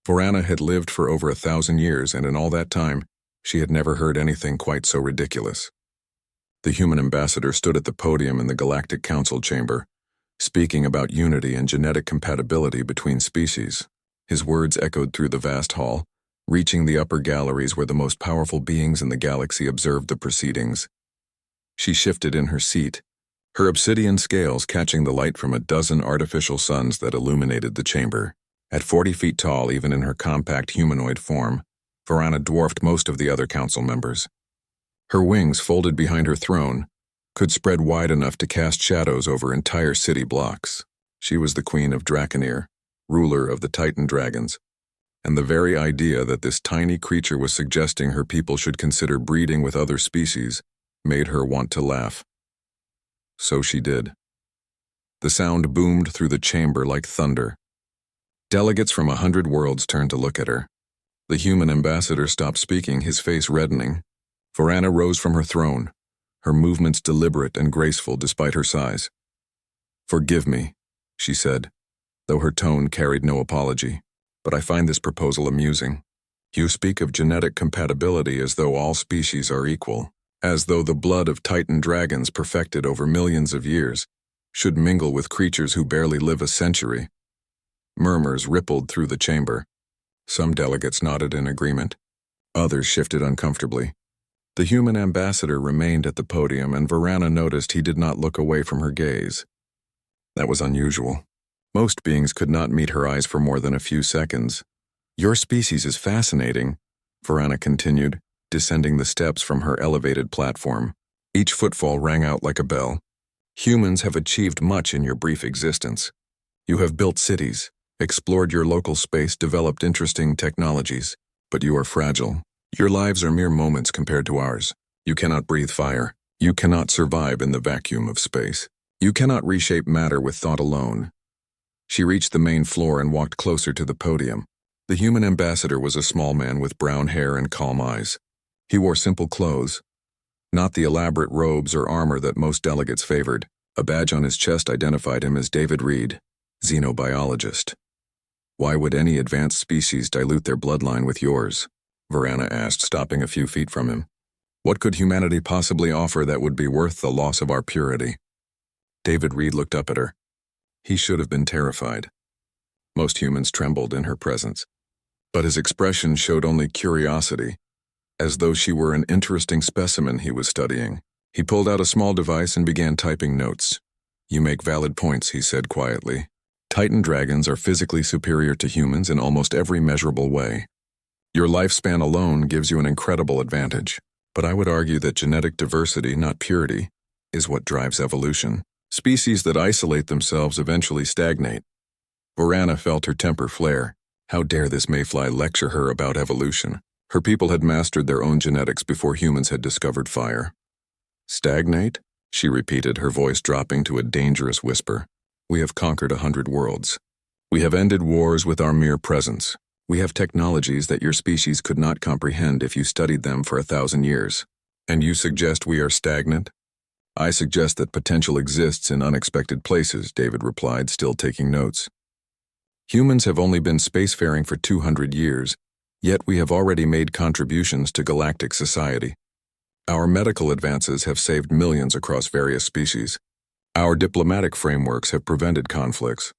Varana had lived for over 1,000 years, and in all that time, she had never heard anything quite so ridiculous. The human ambassador stood at the podium in the Galactic Council chamber, speaking about unity and genetic compatibility between species. His words echoed through the vast hall, reaching the upper galleries where the most powerful beings in the galaxy observed the proceedings. She shifted in her seat, her obsidian scales catching the light from a dozen artificial suns that illuminated the chamber. At 40 feet tall, even in her compact humanoid form, Varana dwarfed most of the other council members. Her wings, folded behind her throne, could spread wide enough to cast shadows over entire city blocks. She was the queen of Draconir, ruler of the Titan dragons, and the very idea that this tiny creature was suggesting her people should consider breeding with other species made her want to laugh. So she did. The sound boomed through the chamber like thunder. Delegates from 100 worlds turned to look at her. The human ambassador stopped speaking, his face reddening. Varana rose from her throne, her movements deliberate and graceful despite her size. "Forgive me," she said, though her tone carried no apology, "but I find this proposal amusing. You speak of genetic compatibility as though all species are equal, as though the blood of Titan dragons perfected over millions of years should mingle with creatures who barely live a century." Murmurs rippled through the chamber. Some delegates nodded in agreement. Others shifted uncomfortably. The human ambassador remained at the podium, and Varana noticed he did not look away from her gaze. That was unusual. Most beings could not meet her eyes for more than a few seconds. "Your species is fascinating," Varana continued, descending the steps from her elevated platform. Each footfall rang out like a bell. "Humans have achieved much in your brief existence. You have built cities, explored your local space, developed interesting technologies, but you are fragile. Your lives are mere moments compared to ours. You cannot breathe fire. You cannot survive in the vacuum of space. You cannot reshape matter with thought alone." She reached the main floor and walked closer to the podium. The human ambassador was a small man with brown hair and calm eyes. He wore simple clothes, not the elaborate robes or armor that most delegates favored. A badge on his chest identified him as David Reed, xenobiologist. "Why would any advanced species dilute their bloodline with yours?" Varana asked, stopping a few feet from him. "What could humanity possibly offer that would be worth the loss of our purity?" David Reed looked up at her. He should have been terrified. Most humans trembled in her presence, but his expression showed only curiosity, as though she were an interesting specimen he was studying. He pulled out a small device and began typing notes. "You make valid points," he said quietly. "Titan dragons are physically superior to humans in almost every measurable way. Your lifespan alone gives you an incredible advantage, but I would argue that genetic diversity, not purity, is what drives evolution. Species that isolate themselves eventually stagnate." Varana felt her temper flare. How dare this mayfly lecture her about evolution? Her people had mastered their own genetics before humans had discovered fire. "Stagnate?" she repeated, her voice dropping to a dangerous whisper. "We have conquered 100 worlds. We have ended wars with our mere presence. We have technologies that your species could not comprehend if you studied them for 1,000 years. And you suggest we are stagnant?" "I suggest that potential exists in unexpected places," David replied, still taking notes. "Humans have only been spacefaring for 200 years, yet we have already made contributions to galactic society. Our medical advances have saved millions across various species. Our diplomatic frameworks have prevented conflicts.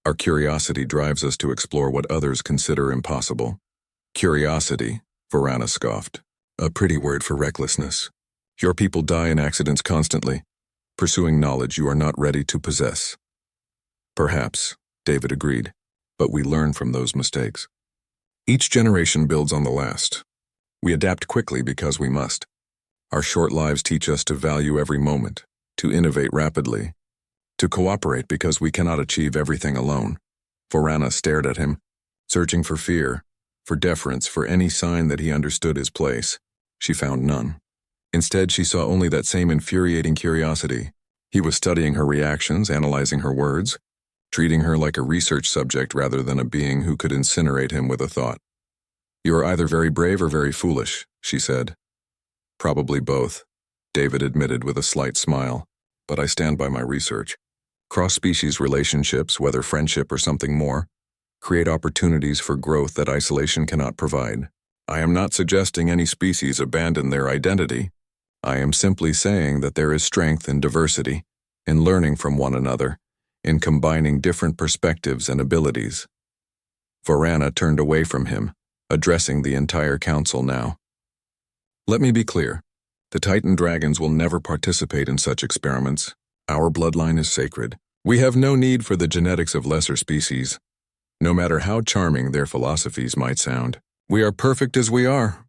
Our curiosity drives us to explore what others consider impossible." "Curiosity," Varana scoffed. "A pretty word for recklessness. Your people die in accidents constantly, pursuing knowledge you are not ready to possess." "Perhaps," David agreed, "but we learn from those mistakes. Each generation builds on the last. We adapt quickly because we must. Our short lives teach us to value every moment, to innovate rapidly, to cooperate because we cannot achieve everything alone." Varana stared at him, searching for fear, for deference, for any sign that he understood his place. She found none. Instead, she saw only that same infuriating curiosity. He was studying her reactions, analyzing her words, treating her like a research subject rather than a being who could incinerate him with a thought. "You are either very brave or very foolish," she said. "Probably both," David admitted with a slight smile, "but I stand by my research. Cross-species relationships, whether friendship or something more, create opportunities for growth that isolation cannot provide. I am not suggesting any species abandon their identity. I am simply saying that there is strength in diversity, in learning from one another, in combining different perspectives and abilities. Varana turned away from him, addressing the entire council now. Let me be clear. The Titan dragons will never participate in such experiments. Our bloodline is sacred. We have no need for the genetics of lesser species. No matter how charming their philosophies might sound, we are perfect as we are.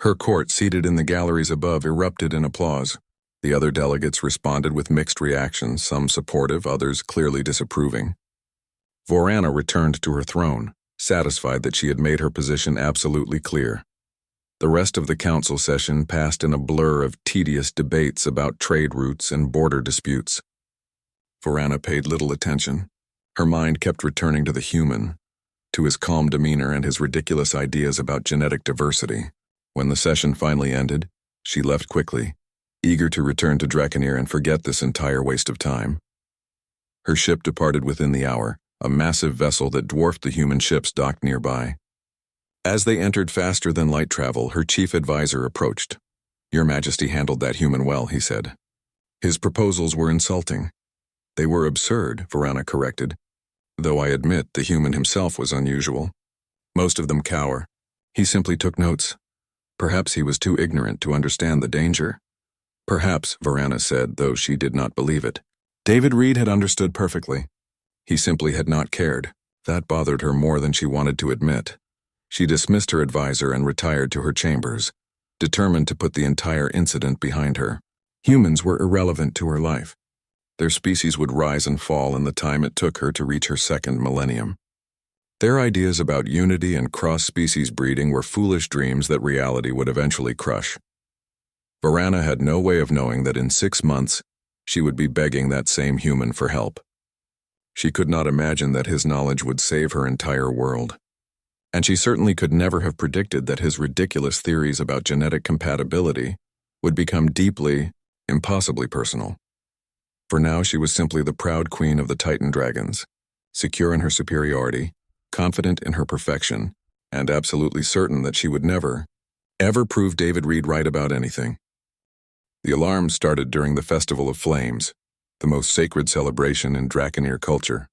Her court, seated in the galleries above, erupted in applause. The other delegates responded with mixed reactions, some supportive, others clearly disapproving. Varana returned to her throne, satisfied that she had made her position absolutely clear. The rest of the council session passed in a blur of tedious debates about trade routes and border disputes. Varana paid little attention. Her mind kept returning to the human, to his calm demeanor and his ridiculous ideas about genetic diversity. When the session finally ended, she left quickly, eager to return to Draconir and forget this entire waste of time. Her ship departed within the hour, a massive vessel that dwarfed the human ships docked nearby. As they entered faster than light travel, her chief advisor approached. "Your Majesty handled that human well," he said. His proposals were insulting. They were absurd, Varana corrected, though I admit the human himself was unusual. Most of them cower. He simply took notes. Perhaps he was too ignorant to understand the danger. Perhaps, Varana said, though she did not believe it. David Reed had understood perfectly. He simply had not cared. That bothered her more than she wanted to admit. She dismissed her advisor and retired to her chambers, determined to put the entire incident behind her. Humans were irrelevant to her life. Their species would rise and fall in the time it took her to reach her second millennium. Their ideas about unity and cross-species breeding were foolish dreams that reality would eventually crush. Varana had no way of knowing that in 6 months, she would be begging that same human for help. She could not imagine that his knowledge would save her entire world. And she certainly could never have predicted that his ridiculous theories about genetic compatibility would become deeply, impossibly personal. For now, she was simply the proud queen of the Titan dragons, secure in her superiority, confident in her perfection, and absolutely certain that she would never, ever prove David Reed right about anything. The alarm started during the Festival of Flames, the most sacred celebration in Draconir culture.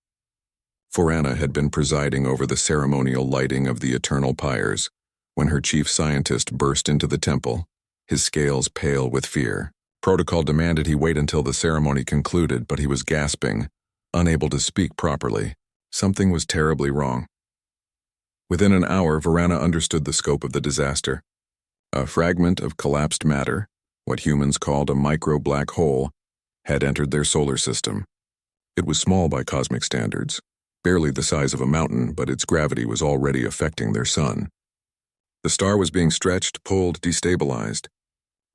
Varana had been presiding over the ceremonial lighting of the eternal pyres when her chief scientist burst into the temple, his scales pale with fear. Protocol demanded he wait until the ceremony concluded, but he was gasping, unable to speak properly. Something was terribly wrong. Within an hour, Varana understood the scope of the disaster. A fragment of collapsed matter, what humans called a micro-black hole, had entered their solar system. It was small by cosmic standards, barely the size of a mountain, but its gravity was already affecting their sun. The star was being stretched, pulled, destabilized.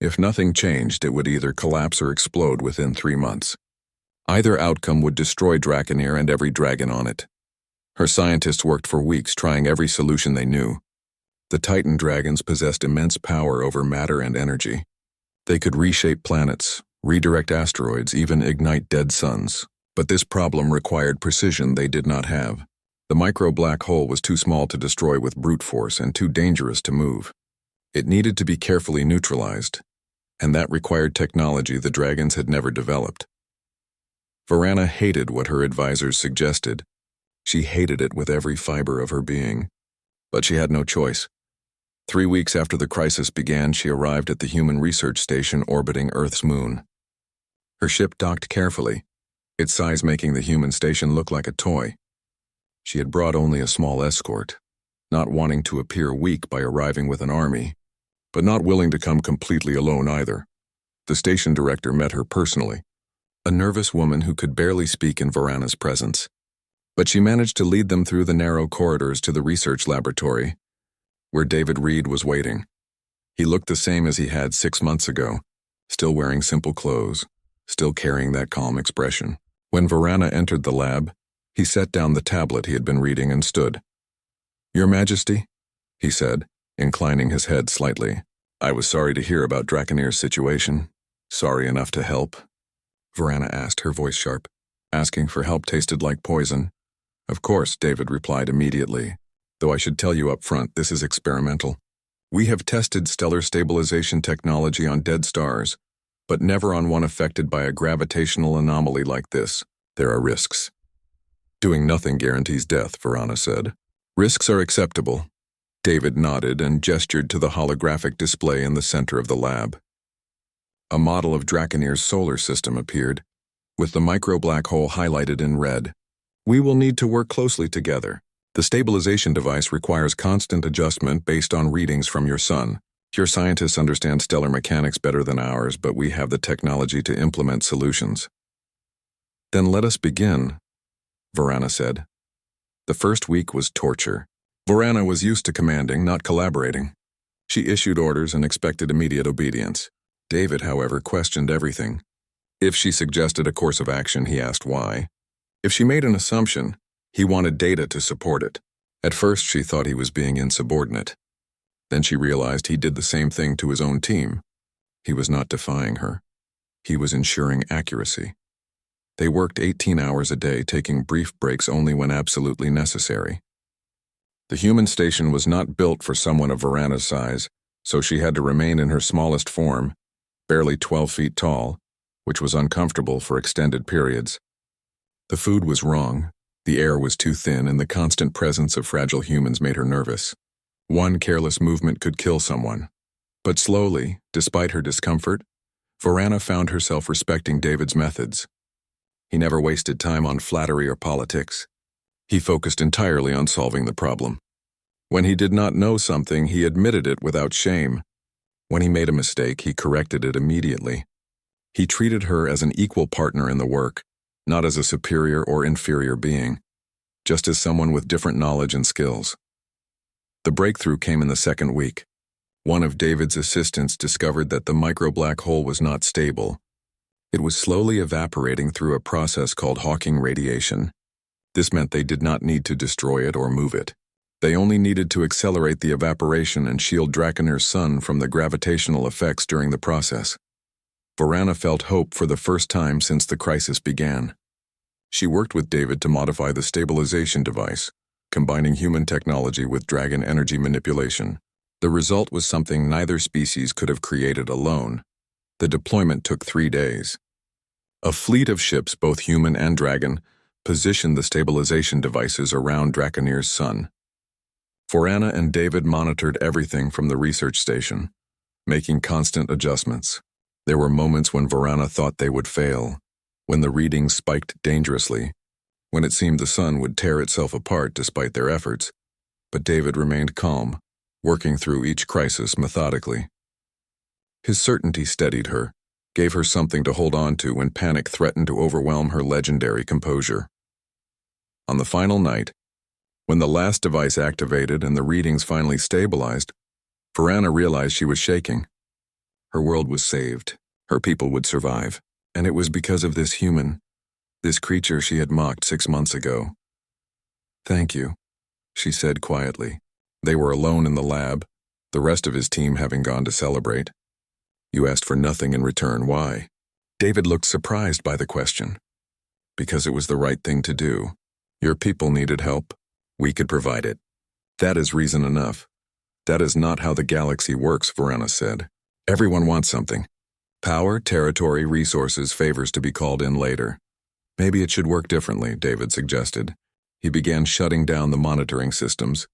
If nothing changed, it would either collapse or explode within 3 months. Either outcome would destroy Draconir and every dragon on it. Her scientists worked for weeks trying every solution they knew. The Titan dragons possessed immense power over matter and energy. They could reshape planets, redirect asteroids, even ignite dead suns. But this problem required precision they did not have. The micro-black hole was too small to destroy with brute force and too dangerous to move. It needed to be carefully neutralized, and that required technology the dragons had never developed. Varana hated what her advisors suggested. She hated it with every fiber of her being. But she had no choice. 3 weeks after the crisis began, she arrived at the human research station orbiting Earth's moon. Her ship docked carefully, its size making the human station look like a toy. She had brought only a small escort, not wanting to appear weak by arriving with an army, but not willing to come completely alone either. The station director met her personally, a nervous woman who could barely speak in Varana's presence. But she managed to lead them through the narrow corridors to the research laboratory, where David Reed was waiting. He looked the same as he had 6 months ago, still wearing simple clothes, still carrying that calm expression. When Varana entered the lab, he set down the tablet he had been reading and stood. "Your Majesty," he said, inclining his head slightly. "I was sorry to hear about Draconir's situation. Sorry enough to help?" Varana asked, her voice sharp. Asking for help tasted like poison. Of course, David replied immediately. Though I should tell you up front, this is experimental. We have tested stellar stabilization technology on dead stars, but never on one affected by a gravitational anomaly like this. There are risks. Doing nothing guarantees death, Varana said. Risks are acceptable. David nodded and gestured to the holographic display in the center of the lab. A model of Draconir's solar system appeared, with the micro-black hole highlighted in red. We will need to work closely together. The stabilization device requires constant adjustment based on readings from your sun. Your scientists understand stellar mechanics better than ours, but we have the technology to implement solutions. Then let us begin, Varana said. The first week was torture. Varana was used to commanding, not collaborating. She issued orders and expected immediate obedience. David, however, questioned everything. If she suggested a course of action, he asked why. If she made an assumption, he wanted data to support it. At first, she thought he was being insubordinate. Then she realized he did the same thing to his own team. He was not defying her. He was ensuring accuracy. They worked 18 hours a day, taking brief breaks only when absolutely necessary. The human station was not built for someone of Varana's size, so she had to remain in her smallest form, barely 12 feet tall, which was uncomfortable for extended periods. The food was wrong, the air was too thin, and the constant presence of fragile humans made her nervous. One careless movement could kill someone. But slowly, despite her discomfort, Varana found herself respecting David's methods. He never wasted time on flattery or politics. He focused entirely on solving the problem. When he did not know something, he admitted it without shame. When he made a mistake, he corrected it immediately. He treated her as an equal partner in the work, not as a superior or inferior being, just as someone with different knowledge and skills. The breakthrough came in the second week. One of David's assistants discovered that the micro-black hole was not stable. It was slowly evaporating through a process called Hawking radiation. This meant they did not need to destroy it or move it. They only needed to accelerate the evaporation and shield Draconir's sun from the gravitational effects during the process. Varana felt hope for the first time since the crisis began. She worked with David to modify the stabilization device, combining human technology with dragon energy manipulation. The result was something neither species could have created alone. The deployment took 3 days. A fleet of ships, both human and dragon, positioned the stabilization devices around Draconir's sun. Varana and David monitored everything from the research station, making constant adjustments. There were moments when Varana thought they would fail, when the readings spiked dangerously, when it seemed the sun would tear itself apart despite their efforts. But David remained calm, working through each crisis methodically. His certainty steadied her, gave her something to hold on to when panic threatened to overwhelm her legendary composure. On the final night, when the last device activated and the readings finally stabilized, Varana realized she was shaking. Her world was saved, her people would survive, and it was because of this human, this creature she had mocked 6 months ago. "Thank you," she said quietly. They were alone in the lab, the rest of his team having gone to celebrate. "You asked for nothing in return, why?" David looked surprised by the question. "Because it was the right thing to do. Your people needed help. We could provide it. That is reason enough. That is not how the galaxy works," Varana said. "Everyone wants something. Power, territory, resources, favors to be called in later. Maybe it should work differently," David suggested. He began shutting down the monitoring systems,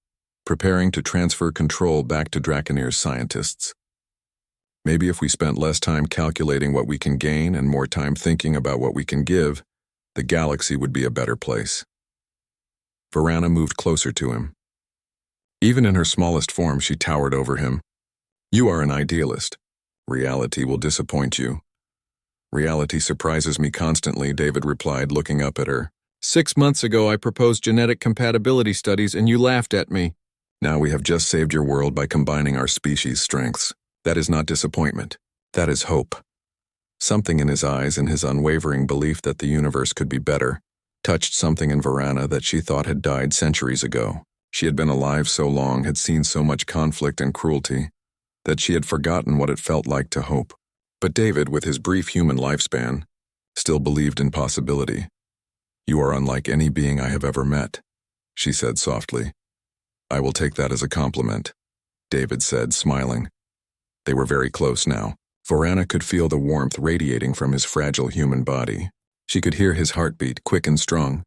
preparing to transfer control back to Draconir's scientists. "Maybe if we spent less time calculating what we can gain and more time thinking about what we can give, the galaxy would be a better place." Varana moved closer to him. Even in her smallest form, she towered over him. "You are an idealist. Reality will disappoint you." "Reality surprises me constantly," David replied, looking up at her. 6 months ago, I proposed genetic compatibility studies and you laughed at me. Now we have just saved your world by combining our species' strengths. That is not disappointment. That is hope." Something in his eyes and his unwavering belief that the universe could be better touched something in Varana that she thought had died centuries ago. She had been alive so long, had seen so much conflict and cruelty, that she had forgotten what it felt like to hope. But David, with his brief human lifespan, still believed in possibility. "You are unlike any being I have ever met. she said softly. I will take that as a compliment, David said, smiling. They were very close now. Varana could feel the warmth radiating from his fragile human body. She could hear his heartbeat, quick and strong.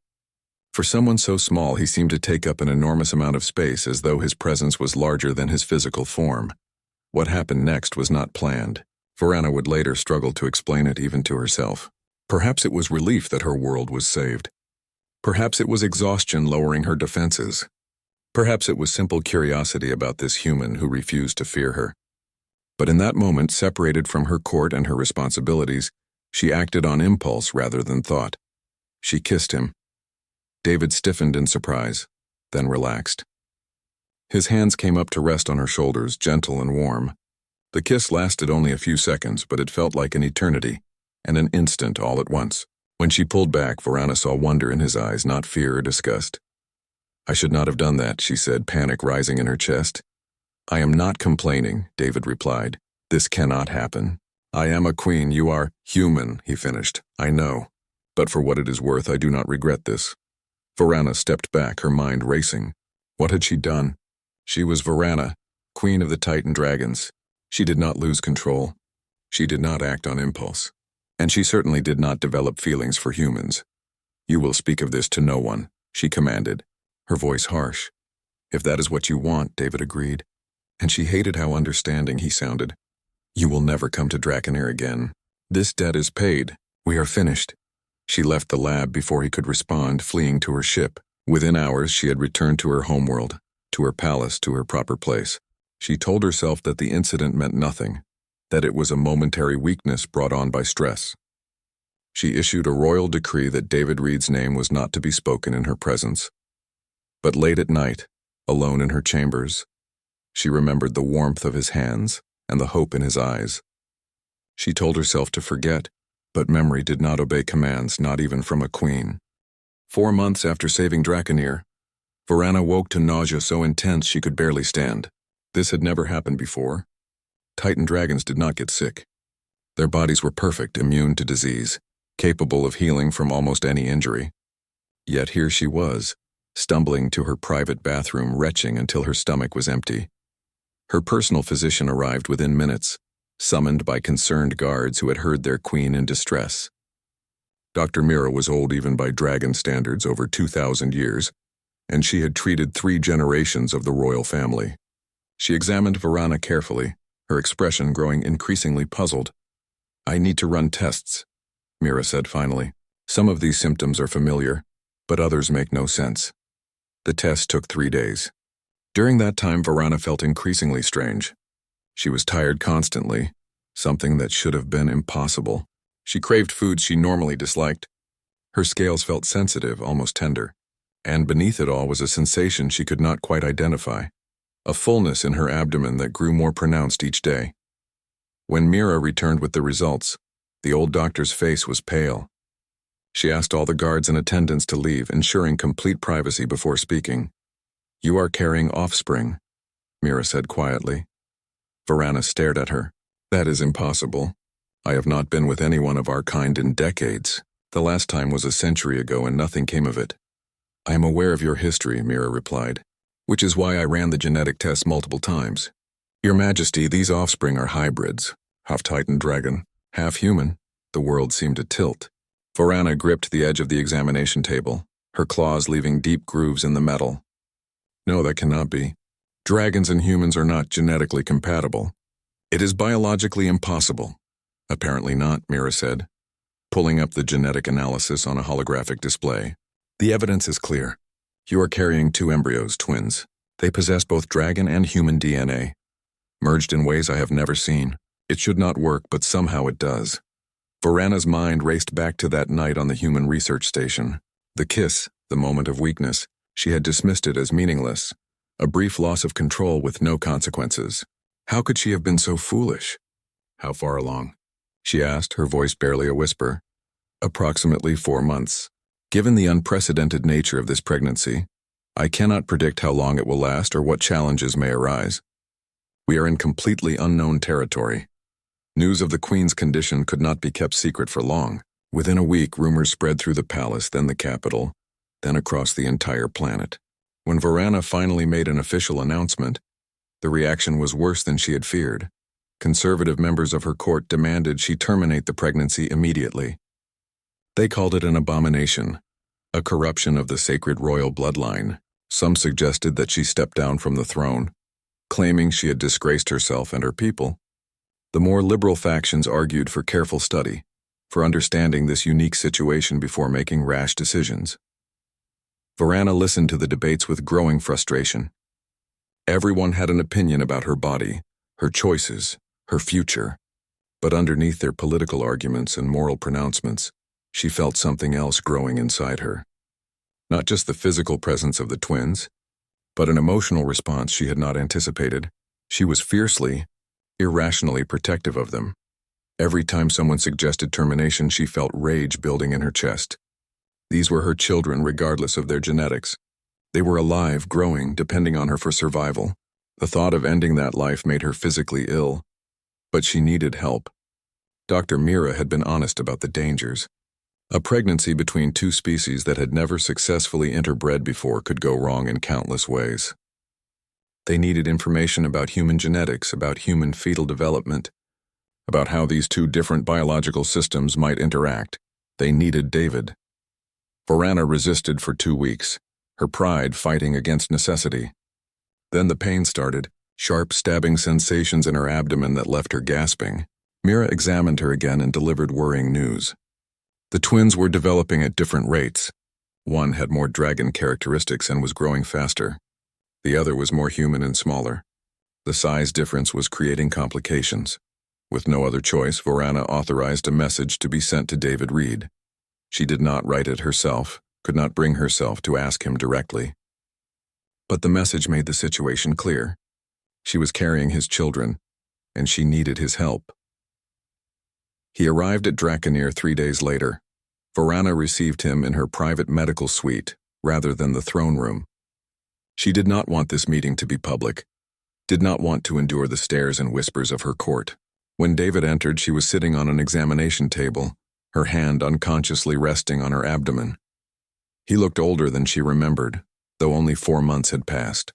For someone so small, he seemed to take up an enormous amount of space, as though his presence was larger than his physical form. What happened next was not planned. Varana would later struggle to explain it even to herself. Perhaps it was relief that her world was saved. Perhaps it was exhaustion lowering her defenses. Perhaps it was simple curiosity about this human who refused to fear her. But in that moment, separated from her court and her responsibilities, she acted on impulse rather than thought. She kissed him. David stiffened in surprise, then relaxed. His hands came up to rest on her shoulders, gentle and warm. The kiss lasted only a few seconds, but it felt like an eternity, and an instant all at once. When she pulled back, Varana saw wonder in his eyes, not fear or disgust. I should not have done that, she said, panic rising in her chest. I am not complaining, David replied. This cannot happen. I am a queen, you are human, he finished. I know. But for what it is worth, I do not regret this. Varana stepped back, her mind racing. What had she done? She was Varana, queen of the Titan dragons. She did not lose control. She did not act on impulse. And she certainly did not develop feelings for humans. You will speak of this to no one, she commanded, her voice harsh. If that is what you want, David agreed. And she hated how understanding he sounded. You will never come to Draconair again. This debt is paid. We are finished. She left the lab before he could respond, fleeing to her ship. Within hours, she had returned to her homeworld, to her palace, to her proper place. She told herself that the incident meant nothing, that it was a momentary weakness brought on by stress. She issued a royal decree that David Reed's name was not to be spoken in her presence. But late at night, alone in her chambers, she remembered the warmth of his hands and the hope in his eyes. She told herself to forget, but memory did not obey commands, not even from a queen. 4 months after saving Draconair, Varana woke to nausea so intense she could barely stand. This had never happened before. Titan dragons did not get sick. Their bodies were perfect, immune to disease, capable of healing from almost any injury. Yet here she was, stumbling to her private bathroom, retching until her stomach was empty. Her personal physician arrived within minutes, summoned by concerned guards who had heard their queen in distress. Dr. Mira was old even by dragon standards, over 2,000 years, and she had treated 3 generations of the royal family. She examined Varana carefully, her expression growing increasingly puzzled. I need to run tests, Mira said finally. Some of these symptoms are familiar, but others make no sense. The test took 3 days. During that time, Varana felt increasingly strange. She was tired constantly, something that should have been impossible. She craved foods she normally disliked. Her scales felt sensitive, almost tender, and beneath it all was a sensation she could not quite identify, a fullness in her abdomen that grew more pronounced each day. When Mira returned with the results, the old doctor's face was pale. She asked all the guards and attendants to leave, ensuring complete privacy before speaking. You are carrying offspring, Mira said quietly. Varana stared at her. That is impossible. I have not been with anyone of our kind in decades. The last time was a century ago and nothing came of it. I am aware of your history, Mira replied, which is why I ran the genetic tests multiple times. Your Majesty, these offspring are hybrids, half Titan dragon, half human. The world seemed to tilt. Varana gripped the edge of the examination table, her claws leaving deep grooves in the metal. No, that cannot be. Dragons and humans are not genetically compatible. It is biologically impossible. Apparently not, Mira said, pulling up the genetic analysis on a holographic display. The evidence is clear. You are carrying 2 embryos, twins. They possess both dragon and human DNA, merged in ways I have never seen. It should not work, but somehow it does. Varana's mind raced back to that night on the human research station. The kiss, the moment of weakness, she had dismissed it as meaningless, a brief loss of control with no consequences. How could she have been so foolish? How far along? She asked, her voice barely a whisper. Approximately 4 months. Given the unprecedented nature of this pregnancy, I cannot predict how long it will last or what challenges may arise. We are in completely unknown territory. News of the Queen's condition could not be kept secret for long. Within a week, rumors spread through the palace, then the capital, then across the entire planet. When Varana finally made an official announcement, the reaction was worse than she had feared. Conservative members of her court demanded she terminate the pregnancy immediately. They called it an abomination, a corruption of the sacred royal bloodline. Some suggested that she step down from the throne, claiming she had disgraced herself and her people. The more liberal factions argued for careful study, for understanding this unique situation before making rash decisions. Varana listened to the debates with growing frustration. Everyone had an opinion about her body, her choices, her future, but underneath their political arguments and moral pronouncements, she felt something else growing inside her. Not just the physical presence of the twins, but an emotional response she had not anticipated. She was fiercely, irrationally protective of them. Every time someone suggested termination, she felt rage building in her chest. These were her children regardless of their genetics. They were alive, growing, depending on her for survival. The thought of ending that life made her physically ill, but she needed help. Dr. Mira had been honest about the dangers. A pregnancy between two species that had never successfully interbred before could go wrong in countless ways. They needed information about human genetics, about human fetal development, about how these two different biological systems might interact. They needed David. Varana resisted for 2 weeks, her pride fighting against necessity. Then the pain started, sharp stabbing sensations in her abdomen that left her gasping. Mira examined her again and delivered worrying news. The twins were developing at different rates. One had more dragon characteristics and was growing faster. The other was more human and smaller. The size difference was creating complications. With no other choice, Varana authorized a message to be sent to David Reed. She did not write it herself, could not bring herself to ask him directly. But the message made the situation clear. She was carrying his children, and she needed his help. He arrived at Draconir 3 days later. Varana received him in her private medical suite, rather than the throne room. She did not want this meeting to be public, did not want to endure the stares and whispers of her court. When David entered, she was sitting on an examination table, her hand unconsciously resting on her abdomen. He looked older than she remembered, though only 4 months had passed.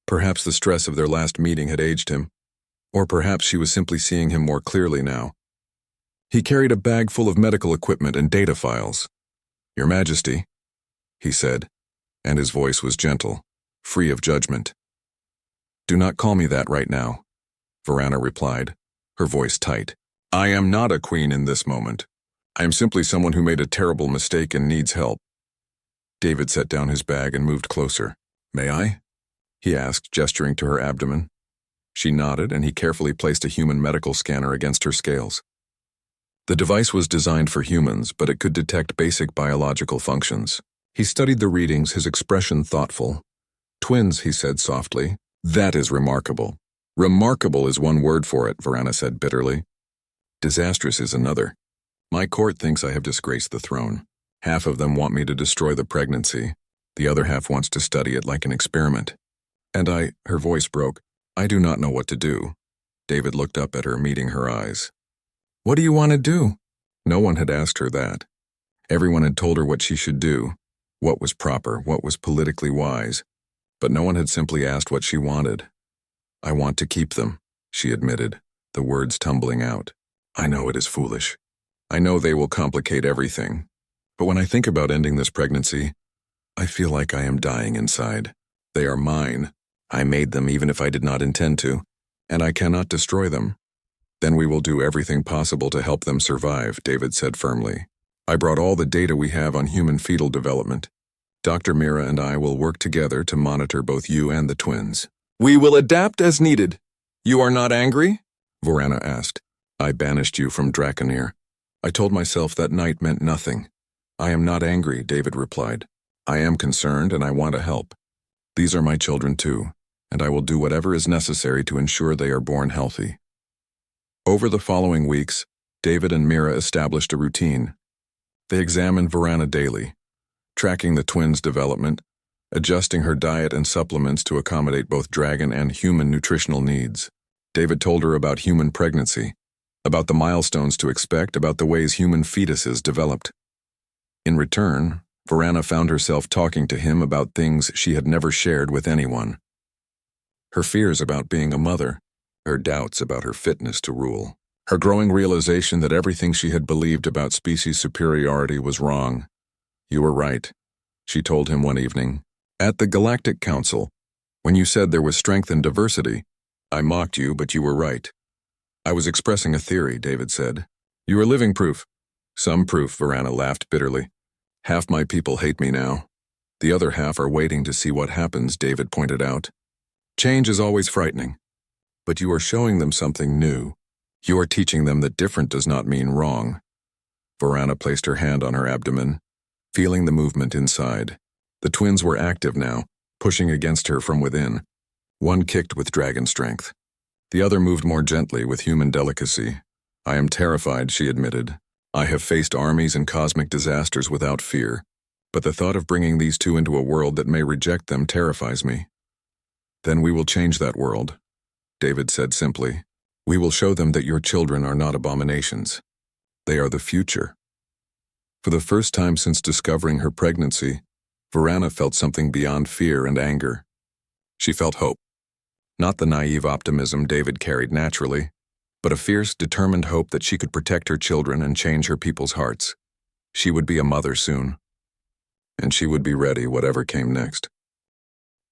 Perhaps the stress of their last meeting had aged him, or perhaps she was simply seeing him more clearly now. He carried a bag full of medical equipment and data files. "Your Majesty," he said, and his voice was gentle, free of judgment. "Do not call me that right now," Varana replied, her voice tight. "I am not a queen in this moment. I am simply someone who made a terrible mistake and needs help." David set down his bag and moved closer. "May I?" he asked, gesturing to her abdomen. She nodded, and he carefully placed a human medical scanner against her scales. The device was designed for humans, but it could detect basic biological functions. He studied the readings, his expression thoughtful. "Twins," he said softly. "That is remarkable." "Remarkable is one word for it," Varana said bitterly. "Disastrous is another. My court thinks I have disgraced the throne. Half of them want me to destroy the pregnancy. The other half wants to study it like an experiment. And her voice broke, "I do not know what to do." David looked up at her, meeting her eyes. "What do you want to do?" No one had asked her that. Everyone had told her what she should do, what was proper, what was politically wise, but no one had simply asked what she wanted. "I want to keep them," she admitted, the words tumbling out. "I know it is foolish. I know they will complicate everything. But when I think about ending this pregnancy, I feel like I am dying inside. They are mine. I made them even if I did not intend to, and I cannot destroy them." "Then we will do everything possible to help them survive," David said firmly. "I brought all the data we have on human fetal development. Dr. Mira and I will work together to monitor both you and the twins." "We will adapt as needed. You are not angry?" Varana asked. "I banished you from Draconir. I told myself that night meant nothing." "I am not angry," David replied. "I am concerned and I want to help. These are my children too, and I will do whatever is necessary to ensure they are born healthy." Over the following weeks, David and Mira established a routine. They examined Varana daily, tracking the twins' development, adjusting her diet and supplements to accommodate both dragon and human nutritional needs. David told her about human pregnancy, about the milestones to expect, about the ways human fetuses developed. In return, Varana found herself talking to him about things she had never shared with anyone. Her fears about being a mother, her doubts about her fitness to rule, her growing realization that everything she had believed about species superiority was wrong. "You were right," she told him one evening. "At the Galactic Council, when you said there was strength in diversity, I mocked you, but you were right." "I was expressing a theory," David said. "You are living proof." "Some proof," Varana laughed bitterly. "Half my people hate me now. The other half are waiting to see what happens," David pointed out. "Change is always frightening. But you are showing them something new. You are teaching them that different does not mean wrong." Varana placed her hand on her abdomen, feeling the movement inside. The twins were active now, pushing against her from within. One kicked with dragon strength. The other moved more gently with human delicacy. "I am terrified," she admitted. "I have faced armies and cosmic disasters without fear, but the thought of bringing these two into a world that may reject them terrifies me." "Then we will change that world," David said simply. "We will show them that your children are not abominations. They are the future." For the first time since discovering her pregnancy, Varana felt something beyond fear and anger. She felt hope. Not the naive optimism David carried naturally, but a fierce, determined hope that she could protect her children and change her people's hearts. She would be a mother soon, and she would be ready whatever came next.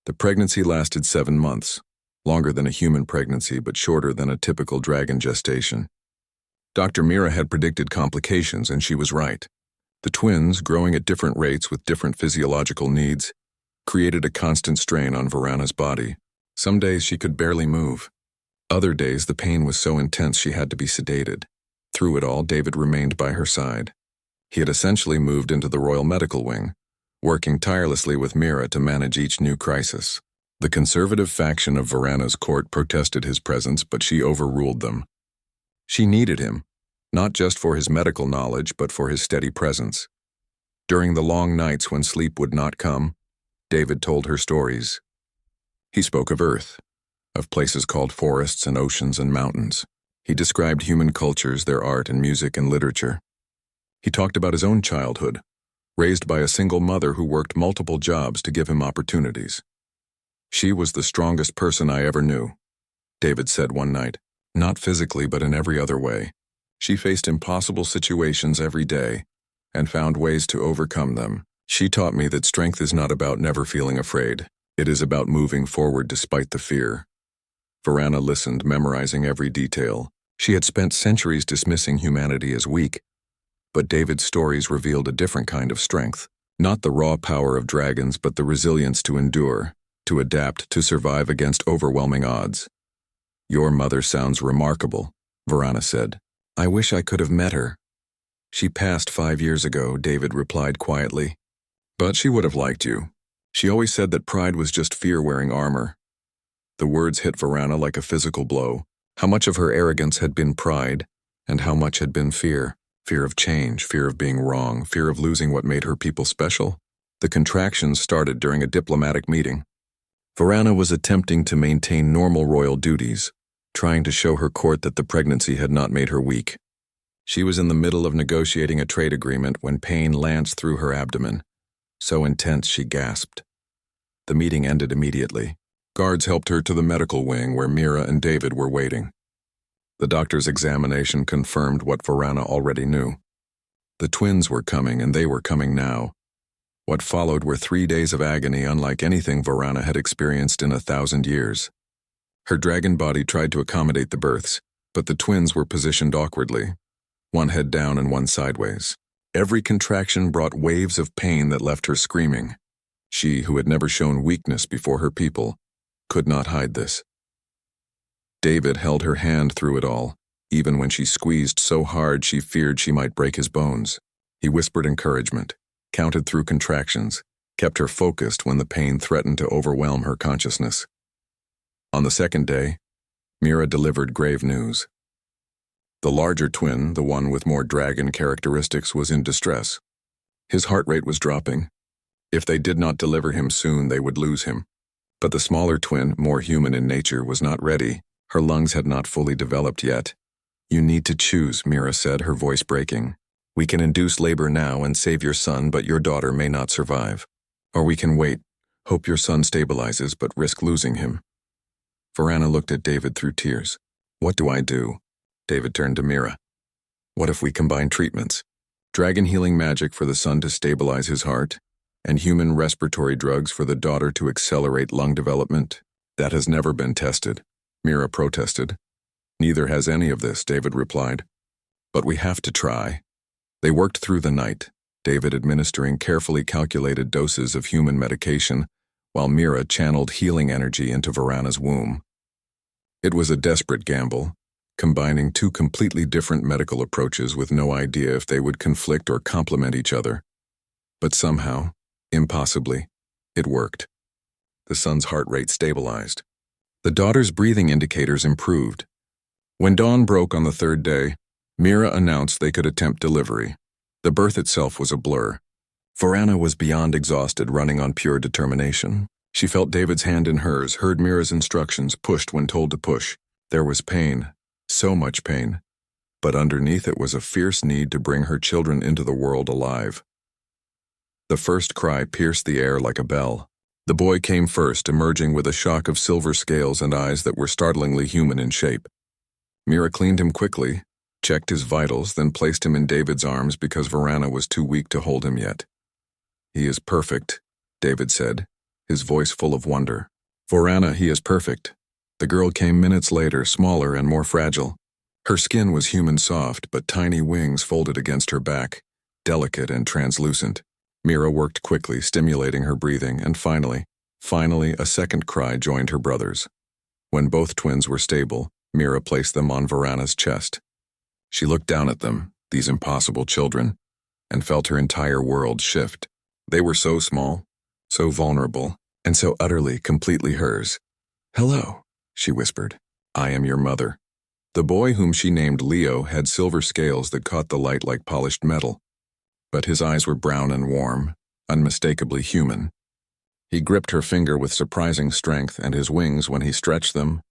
The pregnancy lasted 7 months, longer than a human pregnancy but shorter than a typical dragon gestation. Dr. Mira had predicted complications, and she was right. The twins, growing at different rates with different physiological needs, created a constant strain on Varana's body. Some days she could barely move. Other days the pain was so intense she had to be sedated. Through it all, David remained by her side. He had essentially moved into the Royal Medical Wing, working tirelessly with Mira to manage each new crisis. The conservative faction of Varana's court protested his presence, but she overruled them. She needed him, not just for his medical knowledge, but for his steady presence. During the long nights when sleep would not come, David told her stories. He spoke of Earth, of places called forests and oceans and mountains. He described human cultures, their art and music and literature. He talked about his own childhood, raised by a single mother who worked multiple jobs to give him opportunities. "She was the strongest person I ever knew," David said one night. "Not physically, but in every other way. She faced impossible situations every day and found ways to overcome them. She taught me that strength is not about never feeling afraid. It is about moving forward despite the fear." Varana listened, memorizing every detail. She had spent centuries dismissing humanity as weak, but David's stories revealed a different kind of strength. Not the raw power of dragons, but the resilience to endure, to adapt, to survive against overwhelming odds. "Your mother sounds remarkable," Varana said. "I wish I could have met her." "She passed 5 years ago," David replied quietly. "But she would have liked you. She always said that pride was just fear wearing armor." The words hit Varana like a physical blow. How much of her arrogance had been pride, and how much had been fear? Fear of change, fear of being wrong, fear of losing what made her people special? The contractions started during a diplomatic meeting. Varana was attempting to maintain normal royal duties, trying to show her court that the pregnancy had not made her weak. She was in the middle of negotiating a trade agreement when pain lanced through her abdomen, so intense she gasped. The meeting ended immediately. Guards helped her to the medical wing where Mira and David were waiting. The doctor's examination confirmed what Varana already knew. The twins were coming, and they were coming now. What followed were 3 days of agony unlike anything Varana had experienced in 1,000 years. Her dragon body tried to accommodate the births, but the twins were positioned awkwardly, one head down and one sideways. Every contraction brought waves of pain that left her screaming. She, who had never shown weakness before her people, could not hide this. David held her hand through it all, even when she squeezed so hard she feared she might break his bones. He whispered encouragement, counted through contractions, kept her focused when the pain threatened to overwhelm her consciousness. On the second day, Mira delivered grave news. The larger twin, the one with more dragon characteristics, was in distress. His heart rate was dropping. If they did not deliver him soon, they would lose him. But the smaller twin, more human in nature, was not ready. Her lungs had not fully developed yet. "You need to choose," Mira said, her voice breaking. We can induce labor now and save your son, but your daughter may not survive. Or we can wait, hope your son stabilizes, but risk losing him. Varana looked at David through tears. What do I do? David turned to Mira. What if we combine treatments? Dragon healing magic for the son to stabilize his heart, and human respiratory drugs for the daughter to accelerate lung development? That has never been tested, Mira protested. Neither has any of this, David replied. But we have to try. They worked through the night, David administering carefully calculated doses of human medication, while Mira channeled healing energy into Varana's womb. It was a desperate gamble, combining two completely different medical approaches with no idea if they would conflict or complement each other. But somehow, impossibly, it worked. The son's heart rate stabilized. The daughter's breathing indicators improved. When dawn broke on the third day, Mira announced they could attempt delivery. The birth itself was a blur. Varana was beyond exhausted, running on pure determination. She felt David's hand in hers, heard Mira's instructions, pushed when told to push. There was pain, so much pain. But underneath it was a fierce need to bring her children into the world alive. The first cry pierced the air like a bell. The boy came first, emerging with a shock of silver scales and eyes that were startlingly human in shape. Mira cleaned him quickly, checked his vitals, then placed him in David's arms because Varana was too weak to hold him yet. He is perfect, David said, his voice full of wonder. Varana, he is perfect. The girl came minutes later, smaller and more fragile. Her skin was human soft, but tiny wings folded against her back, delicate and translucent. Mira worked quickly, stimulating her breathing, and finally, a second cry joined her brother's. When both twins were stable, Mira placed them on Varana's chest. She looked down at them, these impossible children, and felt her entire world shift. They were so small, so vulnerable, and so utterly, completely hers. Hello, she whispered. I am your mother. The boy, whom she named Leo, had silver scales that caught the light like polished metal. But his eyes were brown and warm, unmistakably human. He gripped her finger with surprising strength, and his wings, when he stretched them,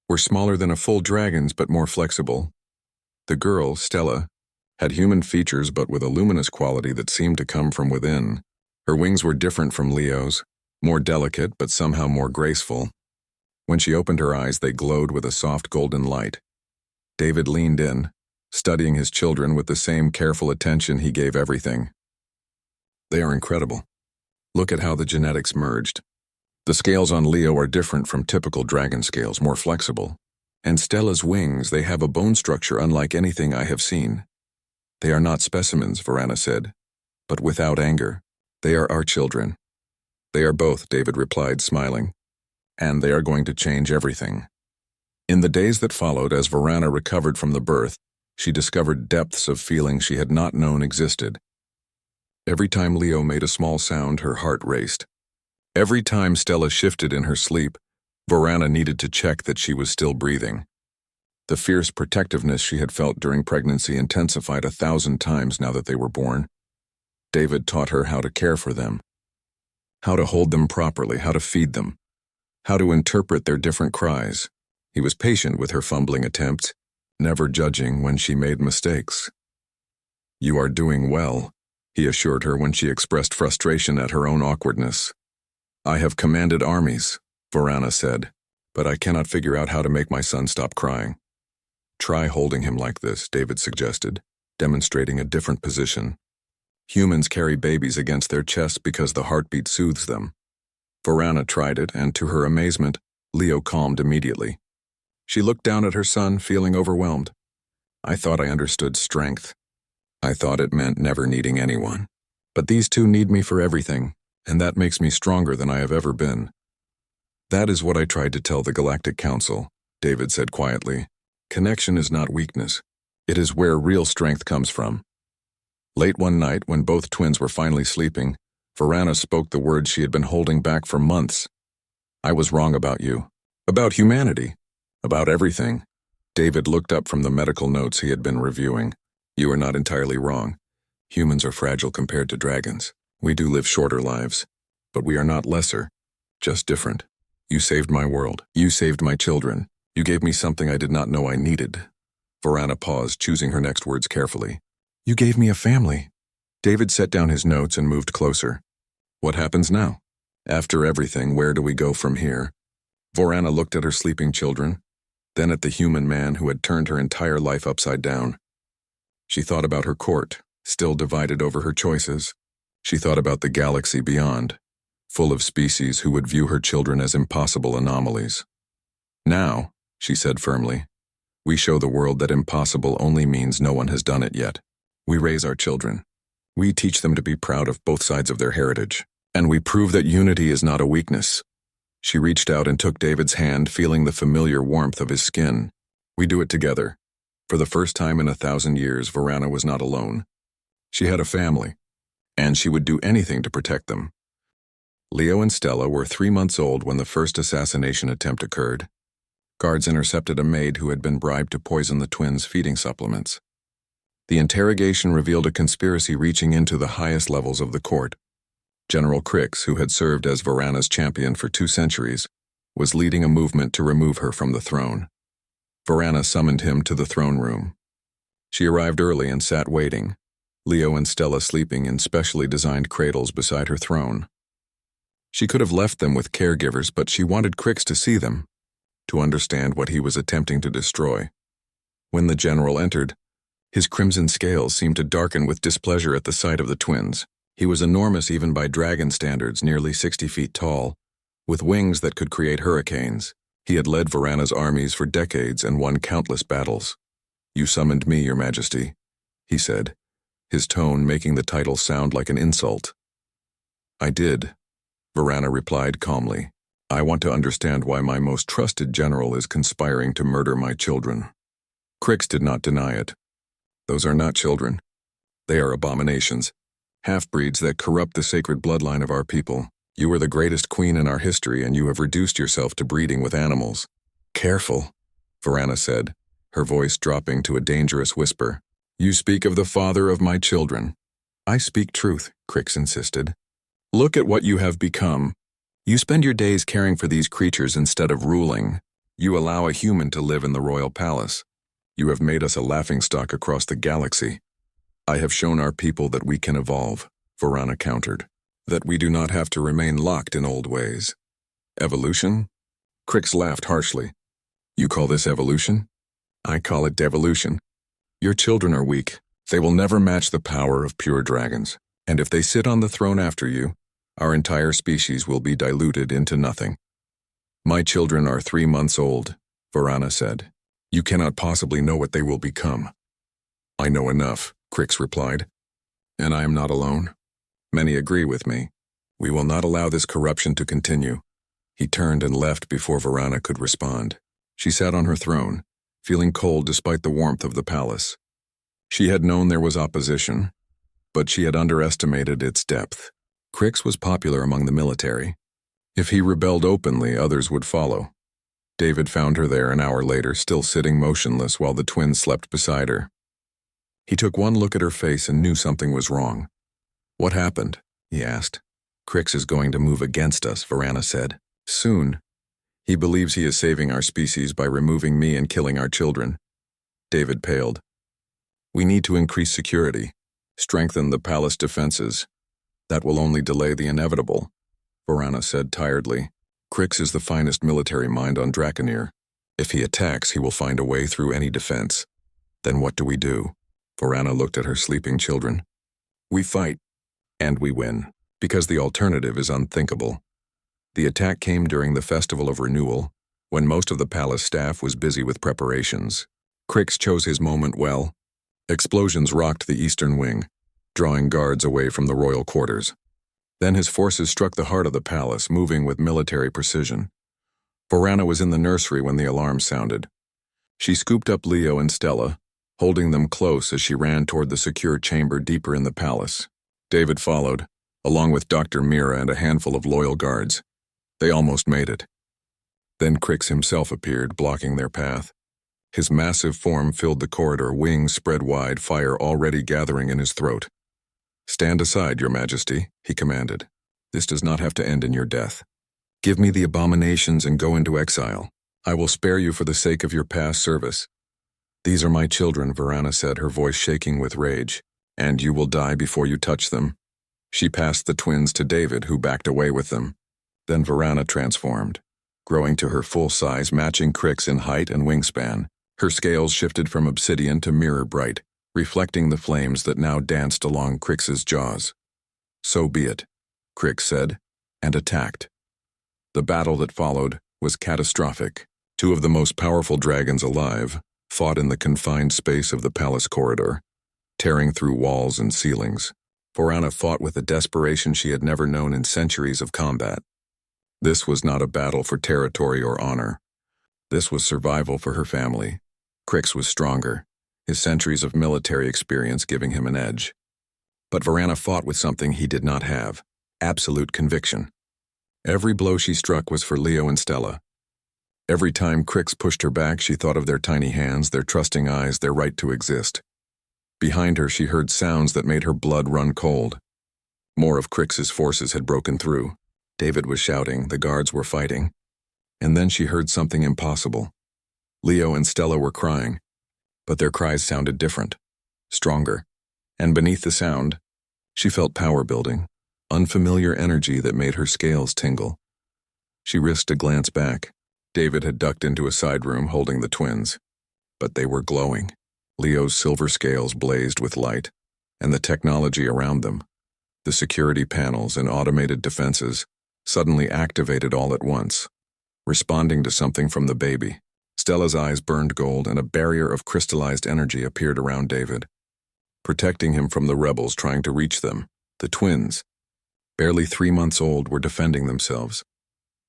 were smaller than a full dragon's but more flexible. The girl, Stella, had human features but with a luminous quality that seemed to come from within. Her wings were different from Leo's, more delicate but somehow more graceful. When she opened her eyes, they glowed with a soft golden light. David leaned in, studying his children with the same careful attention he gave everything. They are incredible. Look at how the genetics merged. The scales on Leo are different from typical dragon scales, more flexible. And Stella's wings, they have a bone structure unlike anything I have seen. They are not specimens, Varana said, but without anger. They are our children. They are both, David replied, smiling. And they are going to change everything. In the days that followed, as Varana recovered from the birth, she discovered depths of feeling she had not known existed. Every time Leo made a small sound, her heart raced. Every time Stella shifted in her sleep, Varana needed to check that she was still breathing. The fierce protectiveness she had felt during pregnancy intensified 1,000 times now that they were born. David taught her how to care for them, how to hold them properly, how to feed them, how to interpret their different cries. He was patient with her fumbling attempts, never judging when she made mistakes. You are doing well, he assured her when she expressed frustration at her own awkwardness. I have commanded armies, Varana said, but I cannot figure out how to make my son stop crying. Try holding him like this, David suggested, demonstrating a different position. Humans carry babies against their chests because the heartbeat soothes them. Varana tried it, and to her amazement, Leo calmed immediately. She looked down at her son, feeling overwhelmed. I thought I understood strength. I thought it meant never needing anyone. But these two need me for everything, and that makes me stronger than I have ever been. That is what I tried to tell the Galactic Council, David said quietly. Connection is not weakness. It is where real strength comes from. Late one night, when both twins were finally sleeping, Varana spoke the words she had been holding back for months. I was wrong about you. About humanity. About everything. David looked up from the medical notes he had been reviewing. You are not entirely wrong. Humans are fragile compared to dragons. We do live shorter lives. But we are not lesser. Just different. You saved my world. You saved my children. You gave me something I did not know I needed. Varana paused, choosing her next words carefully. You gave me a family. David set down his notes and moved closer. What happens now? After everything, where do we go from here? Vorana looked at her sleeping children, then at the human man who had turned her entire life upside down. She thought about her court, still divided over her choices. She thought about the galaxy beyond, full of species who would view her children as impossible anomalies. Now, she said firmly, we show the world that impossible only means no one has done it yet. We raise our children. We teach them to be proud of both sides of their heritage. And we prove that unity is not a weakness. She reached out and took David's hand, feeling the familiar warmth of his skin. We do it together. For the first time in 1,000 years, Vorana was not alone. She had a family, and she would do anything to protect them. Leo and Stella were 3 months old when the first assassination attempt occurred. Guards intercepted a maid who had been bribed to poison the twins' feeding supplements. The interrogation revealed a conspiracy reaching into the highest levels of the court. General Crix, who had served as Vorana's champion for 2 centuries, was leading a movement to remove her from the throne. Vorana summoned him to the throne room. She arrived early and sat waiting, Leo and Stella sleeping in specially designed cradles beside her throne. She could have left them with caregivers, but she wanted Crix to see them, to understand what he was attempting to destroy. When the general entered, his crimson scales seemed to darken with displeasure at the sight of the twins. He was enormous even by dragon standards, nearly 60 feet tall, with wings that could create hurricanes. He had led Vorana's armies for decades and won countless battles. You summoned me, Your Majesty, he said, his tone making the title sound like an insult. I did, Vorana replied calmly. I want to understand why my most trusted general is conspiring to murder my children. Crix did not deny it. Those are not children. They are abominations. Half-breeds that corrupt the sacred bloodline of our people. You were the greatest queen in our history, and you have reduced yourself to breeding with animals. Careful, Vorana said, her voice dropping to a dangerous whisper. You speak of the father of my children. I speak truth, Crix insisted. Look at what you have become. You spend your days caring for these creatures instead of ruling. You allow a human to live in the royal palace. You have made us a laughingstock across the galaxy. I have shown our people that we can evolve, Vorana countered, that we do not have to remain locked in old ways. Evolution? Crix laughed harshly. You call this evolution? I call it devolution. Your children are weak. They will never match the power of pure dragons. And if they sit on the throne after you, our entire species will be diluted into nothing. My children are 3 months old, Vorana said. You cannot possibly know what they will become. I know enough, Crix replied. And I am not alone. Many agree with me. We will not allow this corruption to continue. He turned and left before Vorana could respond. She sat on her throne, feeling cold despite the warmth of the palace. She had known there was opposition, but she had underestimated its depth. Crix was popular among the military. If he rebelled openly, others would follow. David found her there an hour later, still sitting motionless while the twins slept beside her. He took one look at her face and knew something was wrong. What happened? He asked. Crix is going to move against us, Vorana said. Soon. He believes he is saving our species by removing me and killing our children. David paled. We need to increase security, strengthen the palace defenses. That will only delay the inevitable, Vorana said tiredly. Crix is the finest military mind on Draconir. If he attacks, he will find a way through any defense. Then what do we do? Vorana looked at her sleeping children. We fight, and we win, because the alternative is unthinkable. The attack came during the Festival of Renewal, when most of the palace staff was busy with preparations. Crix chose his moment well. Explosions rocked the eastern wing, drawing guards away from the royal quarters. Then his forces struck the heart of the palace, moving with military precision. Vorana was in the nursery when the alarm sounded. She scooped up Leo and Stella, holding them close as she ran toward the secure chamber deeper in the palace. David followed, along with Dr. Mira and a handful of loyal guards. They almost made it. Then Crix himself appeared, blocking their path. His massive form filled the corridor, wings spread wide, fire already gathering in his throat. Stand aside, Your Majesty, he commanded. This does not have to end in your death. Give me the abominations and go into exile. I will spare you for the sake of your past service. These are my children, Vorana said, her voice shaking with rage. and you will die before you touch them. She passed the twins to David, who backed away with them. Then Varana transformed, growing to her full size, matching Crix in height and wingspan. Her scales shifted from obsidian to mirror bright, reflecting the flames that now danced along Crix's jaws. So be it, Crix said, and attacked. The battle that followed was catastrophic. Two of the most powerful dragons alive fought in the confined space of the palace corridor, tearing through walls and ceilings. Varana fought with a desperation she had never known in centuries of combat. This was not a battle for territory or honor. This was survival for her family. Crix was stronger, his centuries of military experience giving him an edge. But Varana fought with something he did not have: absolute conviction. Every blow she struck was for Leo and Stella. Every time Crix pushed her back, she thought of their tiny hands, their trusting eyes, their right to exist. Behind her, she heard sounds that made her blood run cold. More of Crix's forces had broken through. David was shouting, the guards were fighting. And then she heard something impossible. Leo and Stella were crying, but their cries sounded different, stronger. And beneath the sound, she felt power building, unfamiliar energy that made her scales tingle. She risked a glance back. David had ducked into a side room holding the twins, but they were glowing. Leo's silver scales blazed with light, and the technology around them, the security panels and automated defenses, suddenly activated all at once, responding to something from the baby. Stella's eyes burned gold, and a barrier of crystallized energy appeared around David, protecting him from the rebels trying to reach them. The twins, barely 3 months old, were defending themselves.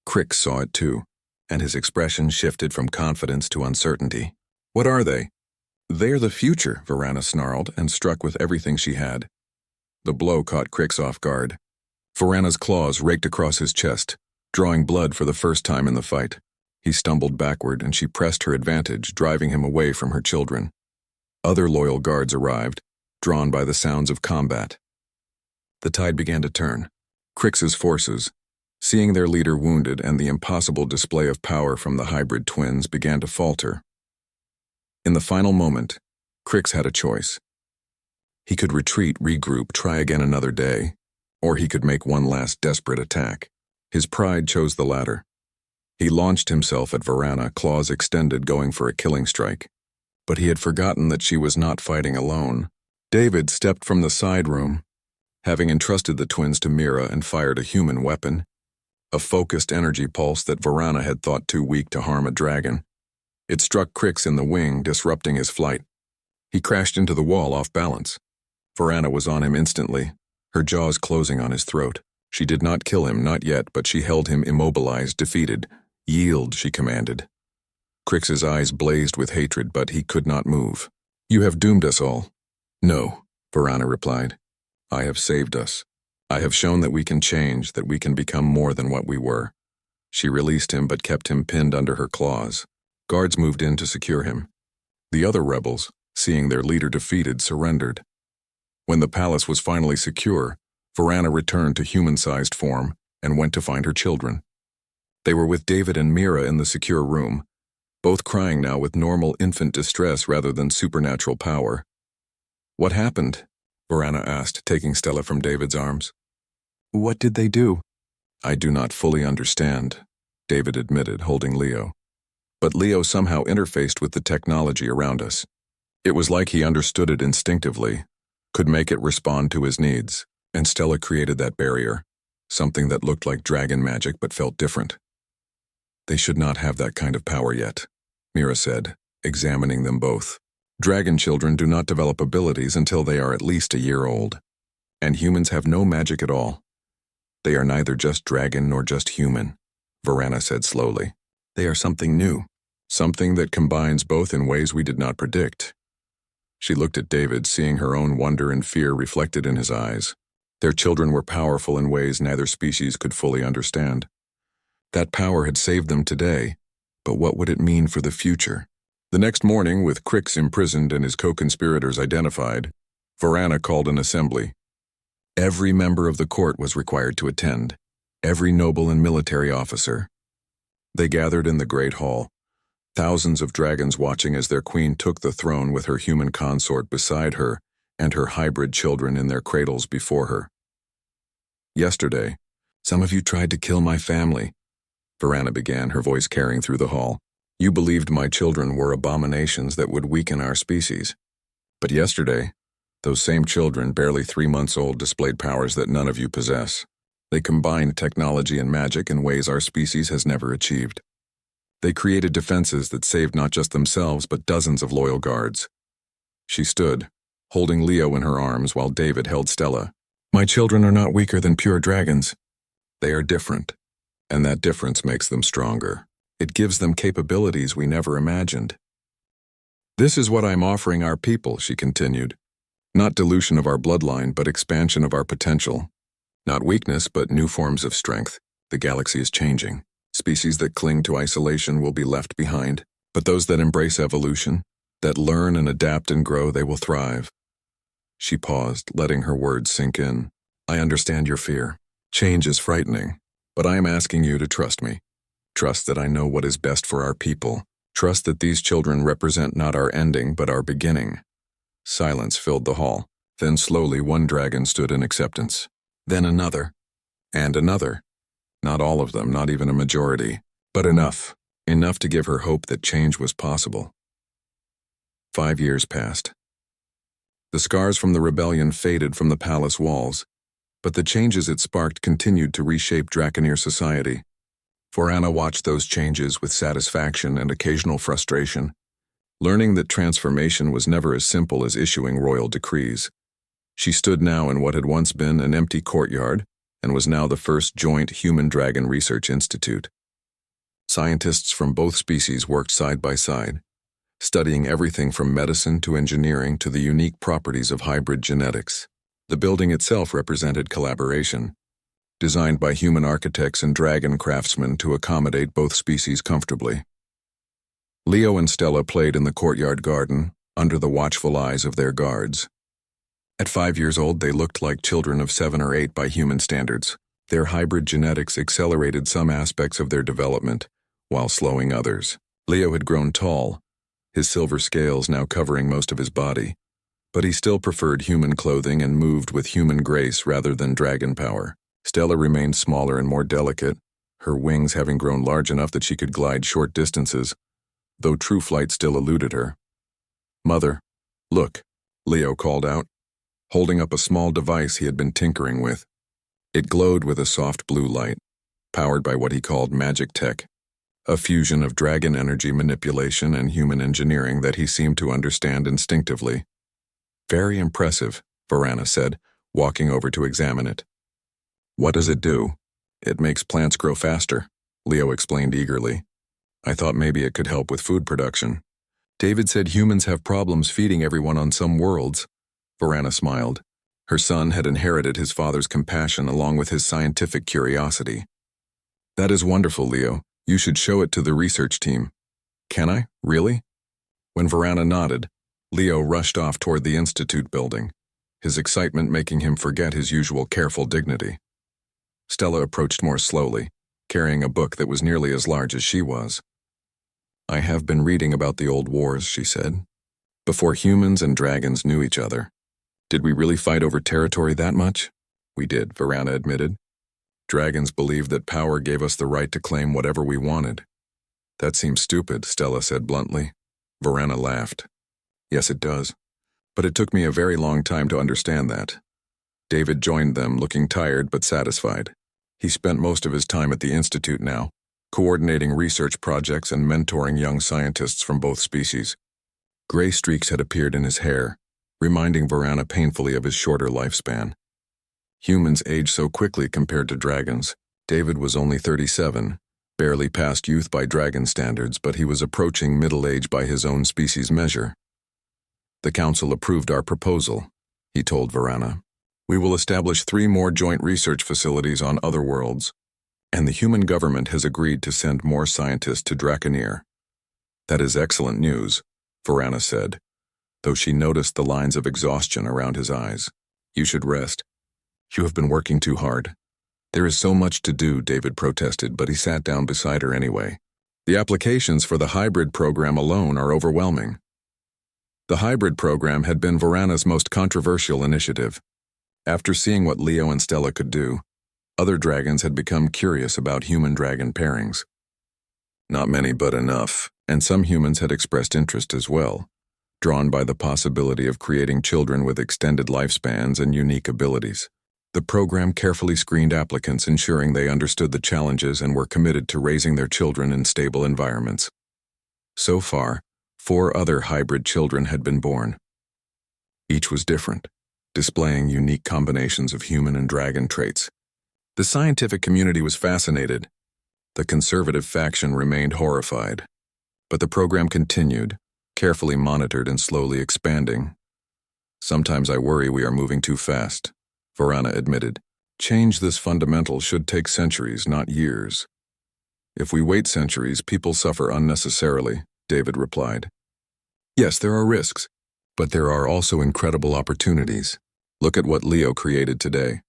Crix saw it too, and his expression shifted from confidence to uncertainty. What are they? They're the future, Varana snarled and struck with everything she had. The blow caught Crix off guard. Varana's claws raked across his chest, drawing blood for the first time in the fight. He stumbled backward, and she pressed her advantage, driving him away from her children. Other loyal guards arrived, drawn by the sounds of combat. The tide began to turn. Crix's forces, seeing their leader wounded and the impossible display of power from the hybrid twins, began to falter. In the final moment, Crix had a choice. He could retreat, regroup, try again another day, or he could make one last desperate attack. His pride chose the latter. He launched himself at Varana, claws extended, going for a killing strike. But he had forgotten that she was not fighting alone. David stepped from the side room, having entrusted the twins to Mira, and fired a human weapon, a focused energy pulse that Varana had thought too weak to harm a dragon. It struck Crix in the wing, disrupting his flight. He crashed into the wall off balance. Varana was on him instantly, her jaws closing on his throat. She did not kill him, not yet, but she held him immobilized, defeated. Yield, she commanded. Crix's eyes blazed with hatred, but he could not move. You have doomed us all. No, Varana replied. I have saved us. I have shown that we can change, that we can become more than what we were. She released him, but kept him pinned under her claws. Guards moved in to secure him. The other rebels, seeing their leader defeated, surrendered. When the palace was finally secure, Varana returned to human-sized form and went to find her children. They were with David and Mira in the secure room, both crying now with normal infant distress rather than supernatural power. What happened? Varana asked, taking Stella from David's arms. What did they do? I do not fully understand, David admitted, holding Leo. But Leo somehow interfaced with the technology around us. It was like he understood it instinctively, could make it respond to his needs, and Stella created that barrier, something that looked like dragon magic but felt different. They should not have that kind of power yet, Mira said, examining them both. Dragon children do not develop abilities until they are at least a year old, and humans have no magic at all. They are neither just dragon nor just human, Varana said slowly. They are something new, something that combines both in ways we did not predict. She looked at David, seeing her own wonder and fear reflected in his eyes. Their children were powerful in ways neither species could fully understand. That power had saved them today, but what would it mean for the future? The next morning, with Crix imprisoned and his co-conspirators identified, Varana called an assembly. Every member of the court was required to attend, every noble and military officer. They gathered in the great hall, thousands of dragons watching as their queen took the throne with her human consort beside her, and her hybrid children in their cradles before her. Yesterday, some of you tried to kill my family, Varana began, her voice carrying through the hall. You believed my children were abominations that would weaken our species. But yesterday, those same children, barely 3 months old, displayed powers that none of you possess. They combined technology and magic in ways our species has never achieved. They created defenses that saved not just themselves but dozens of loyal guards. She stood, holding Leo in her arms while David held Stella. My children are not weaker than pure dragons. They are different, and that difference makes them stronger. It gives them capabilities we never imagined. This is what I'm offering our people, she continued. Not dilution of our bloodline, but expansion of our potential. Not weakness, but new forms of strength. The galaxy is changing. Species that cling to isolation will be left behind, but those that embrace evolution, that learn and adapt and grow, they will thrive. She paused, letting her words sink in. I understand your fear. Change is frightening, but I am asking you to trust me. Trust that I know what is best for our people. Trust that these children represent not our ending, but our beginning. Silence filled the hall. Then slowly one dragon stood in acceptance. Then another. And another. Not all of them, not even a majority. But enough. Enough to give her hope that change was possible. 5 years passed. The scars from the rebellion faded from the palace walls, but the changes it sparked continued to reshape Draconeer society. Varana watched those changes with satisfaction and occasional frustration, learning that transformation was never as simple as issuing royal decrees. She stood now in what had once been an empty courtyard and was now the first joint human-dragon research institute. Scientists from both species worked side by side, studying everything from medicine to engineering to the unique properties of hybrid genetics. The building itself represented collaboration, designed by human architects and dragon craftsmen to accommodate both species comfortably. Leo and Stella played in the courtyard garden, under the watchful eyes of their guards. At 5 years old, they looked like children of 7 or 8 by human standards. Their hybrid genetics accelerated some aspects of their development, while slowing others. Leo had grown tall, his silver scales now covering most of his body, but he still preferred human clothing and moved with human grace rather than dragon power. Stella remained smaller and more delicate, her wings having grown large enough that she could glide short distances, though true flight still eluded her. Mother, look, Leo called out, holding up a small device he had been tinkering with. It glowed with a soft blue light, powered by what he called magic tech, a fusion of dragon energy manipulation and human engineering that he seemed to understand instinctively. Very impressive, Varana said, walking over to examine it. What does it do? It makes plants grow faster, Leo explained eagerly. I thought maybe it could help with food production. David said humans have problems feeding everyone on some worlds. Varana smiled. Her son had inherited his father's compassion along with his scientific curiosity. That is wonderful, Leo. You should show it to the research team. Can I? Really? When Varana nodded, Leo rushed off toward the institute building, his excitement making him forget his usual careful dignity. Stella approached more slowly, carrying a book that was nearly as large as she was. I have been reading about the old wars, she said. Before humans and dragons knew each other. Did we really fight over territory that much? We did, Varana admitted. Dragons believed that power gave us the right to claim whatever we wanted. That seems stupid, Stella said bluntly. Varana laughed. Yes, it does. But it took me a very long time to understand that. David joined them, looking tired but satisfied. He spent most of his time at the institute now, coordinating research projects and mentoring young scientists from both species. Gray streaks had appeared in his hair, reminding Varana painfully of his shorter lifespan. Humans age so quickly compared to dragons. David was only 37, barely past youth by dragon standards, but he was approaching middle age by his own species measure. The council approved our proposal, he told Varana. We will establish 3 more joint research facilities on other worlds, and the human government has agreed to send more scientists to Draconeer. That is excellent news, Varana said, though she noticed the lines of exhaustion around his eyes. You should rest. You have been working too hard. There is so much to do, David protested, but he sat down beside her anyway. The applications for the hybrid program alone are overwhelming. The hybrid program had been Varana's most controversial initiative. After seeing what Leo and Stella could do, other dragons had become curious about human-dragon pairings. Not many, but enough, and some humans had expressed interest as well, drawn by the possibility of creating children with extended lifespans and unique abilities. The program carefully screened applicants, ensuring they understood the challenges and were committed to raising their children in stable environments. So far, 4 other hybrid children had been born. Each was different, displaying unique combinations of human and dragon traits. The scientific community was fascinated. The conservative faction remained horrified. But the program continued, carefully monitored and slowly expanding. Sometimes I worry we are moving too fast, Varana admitted. Change this fundamental should take centuries, not years. If we wait centuries, people suffer unnecessarily, David replied. Yes, there are risks, but there are also incredible opportunities. Look at what Leo created today.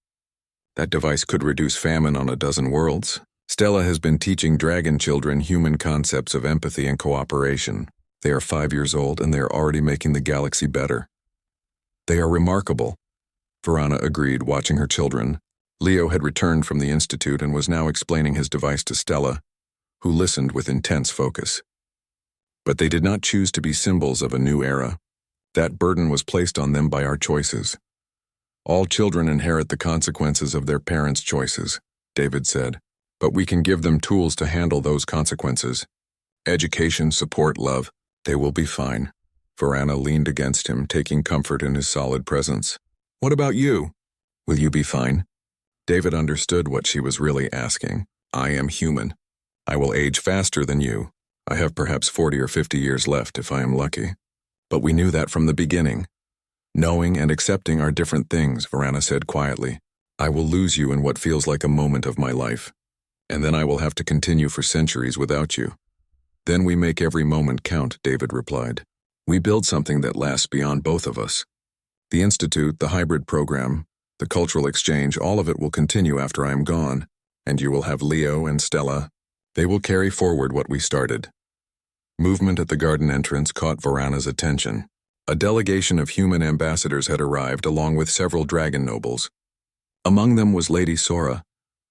That device could reduce famine on a dozen worlds. Stella has been teaching dragon children human concepts of empathy and cooperation. They are 5 years old and they are already making the galaxy better. They are remarkable, Varana agreed, watching her children. Leo had returned from the institute and was now explaining his device to Stella, who listened with intense focus. But they did not choose to be symbols of a new era. That burden was placed on them by our choices. All children inherit the consequences of their parents' choices, David said, but we can give them tools to handle those consequences. Education, support, love, they will be fine. Varana leaned against him, taking comfort in his solid presence. What about you? Will you be fine? David understood what she was really asking. I am human. I will age faster than you. I have perhaps 40 or 50 years left if I am lucky. But we knew that from the beginning. Knowing and accepting are different things, Varana said quietly. I will lose you in what feels like a moment of my life. And then I will have to continue for centuries without you. Then we make every moment count, David replied. We build something that lasts beyond both of us. The institute, the hybrid program, the cultural exchange, all of it will continue after I am gone. And you will have Leo and Stella. They will carry forward what we started. Movement at the garden entrance caught Varana's attention. A delegation of human ambassadors had arrived along with several dragon nobles. Among them was Lady Sora,